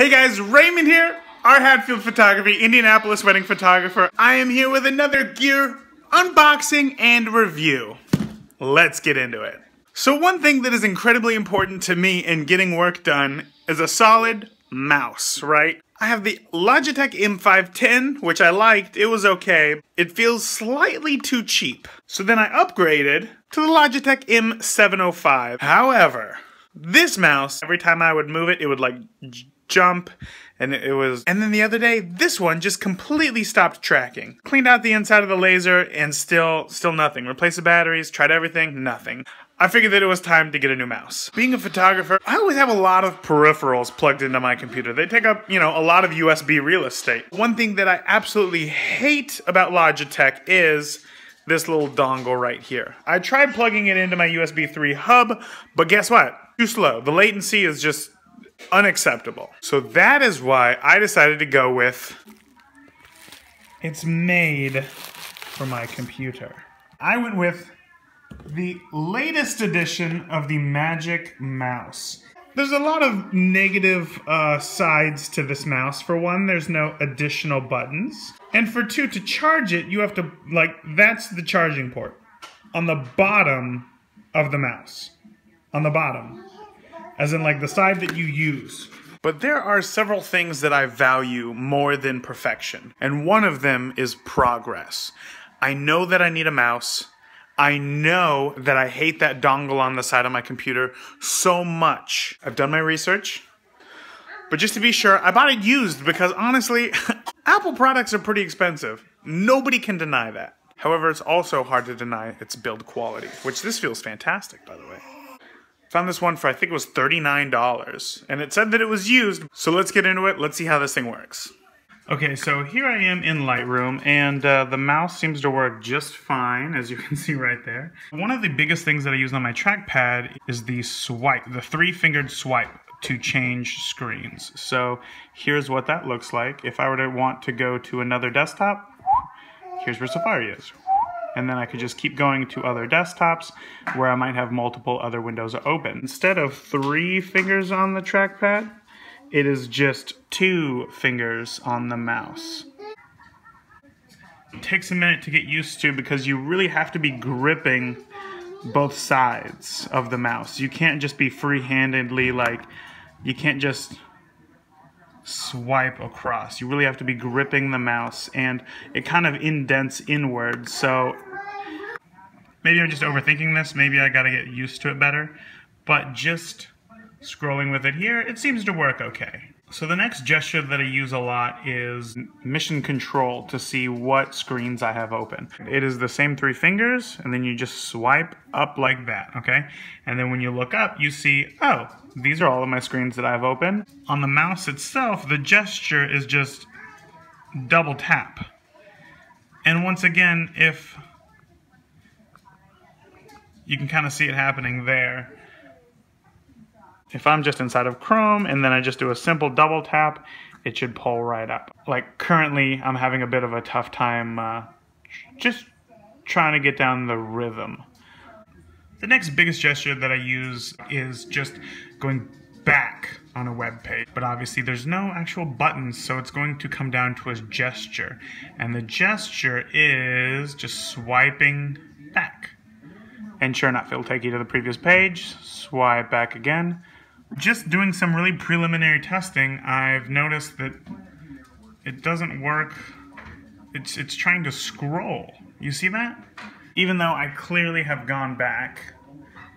Hey guys, Raymond here, our Hatfield Photography, Indianapolis wedding photographer. I am here with another gear unboxing and review. Let's get into it. So one thing that is incredibly important to me in getting work done is a solid mouse, right? I have the Logitech M510, which I liked. It was okay. It feels slightly too cheap. So then I upgraded to the Logitech M705. However, this mouse, every time I would move it, it would like jump, and then the other day, this one just completely stopped tracking. Cleaned out the inside of the laser, and still nothing. Replaced the batteries, tried everything, nothing. I figured that it was time to get a new mouse. Being a photographer, I always have a lot of peripherals plugged into my computer. They take up, a lot of USB real estate. One thing that I absolutely hate about Logitech is this little dongle right here. I tried plugging it into my USB 3 hub, but guess what? Too slow. The latency is just unacceptable. So that is why I decided to go with, it's made for my computer. I went with the latest edition of the Magic Mouse. There's a lot of negative sides to this mouse. For one, there's no additional buttons. And for two, to charge it, you have to, that's the charging port on the bottom of the mouse. On the bottom. As in the side that you use. But there are several things that I value more than perfection. And one of them is progress. I know that I need a mouse. I know that I hate that dongle on the side of my computer so much. I've done my research. But just to be sure, I bought it used because honestly, Apple products are pretty expensive. Nobody can deny that. However, it's also hard to deny its build quality, which this feels fantastic, by the way. Found this one for, I think it was $39, and it said that it was used. So let's get into it. Let's see how this thing works. Okay, so here I am in Lightroom, and the mouse seems to work just fine, as you can see right there. One of the biggest things that I use on my trackpad is the swipe, the three-fingered swipe to change screens. So here's what that looks like. If I were to want to go to another desktop, here's where Safari is. And then I could just keep going to other desktops where I might have multiple other windows open. Instead of 3 fingers on the trackpad, it is just 2 fingers on the mouse. It takes a minute to get used to because you really have to be gripping both sides of the mouse. You can't just be free-handedly you can't just swipe across. You really have to be gripping the mouse, and it kind of indents inward. So maybe I'm just overthinking this. Maybe I gotta get used to it better. But just scrolling with it here, it seems to work okay. So the next gesture that I use a lot is mission control to see what screens I have open. It is the same 3 fingers, and then you just swipe up like that, okay? And then when you look up, you see, oh, these are all of my screens that I have open. On the mouse itself, the gesture is just double tap. And once again, if you can kind of see it happening there. If I'm just inside of Chrome and then I just do a simple double tap, it should pull right up. Currently, I'm having a bit of a tough time just trying to get down the rhythm. The next biggest gesture that I use is just going back on a web page. But obviously there's no actual buttons, so it's going to come down to a gesture. And the gesture is just swiping back. And sure enough, it'll take you to the previous page, swipe back again. Just doing some really preliminary testing, I've noticed that it doesn't work. It's trying to scroll. You see that? Even though I clearly have gone back,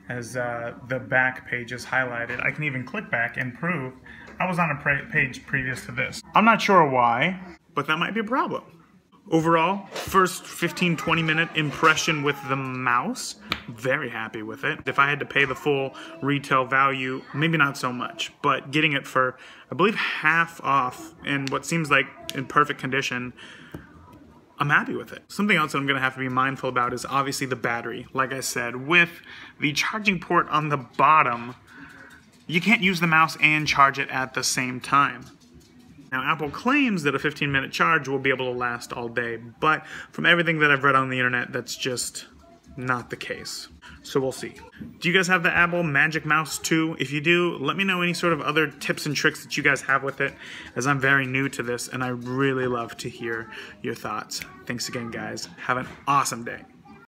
as the back page is highlighted, I can even click back and prove I was on a page previous to this. I'm not sure why, but that might be a problem. Overall, first 15-20 minute impression with the mouse, very happy with it. If I had to pay the full retail value, maybe not so much, but getting it for, I believe, half off and what seems like in perfect condition, I'm happy with it. Something else that I'm gonna have to be mindful about is obviously the battery. Like I said, with the charging port on the bottom, you can't use the mouse and charge it at the same time. Now, Apple claims that a 15-minute charge will be able to last all day, but from everything that I've read on the internet, that's just not the case. So we'll see. Do you guys have the Apple Magic Mouse 2? If you do, let me know any sort of other tips and tricks that you guys have with it, as I'm very new to this and I really love to hear your thoughts. Thanks again, guys. Have an awesome day.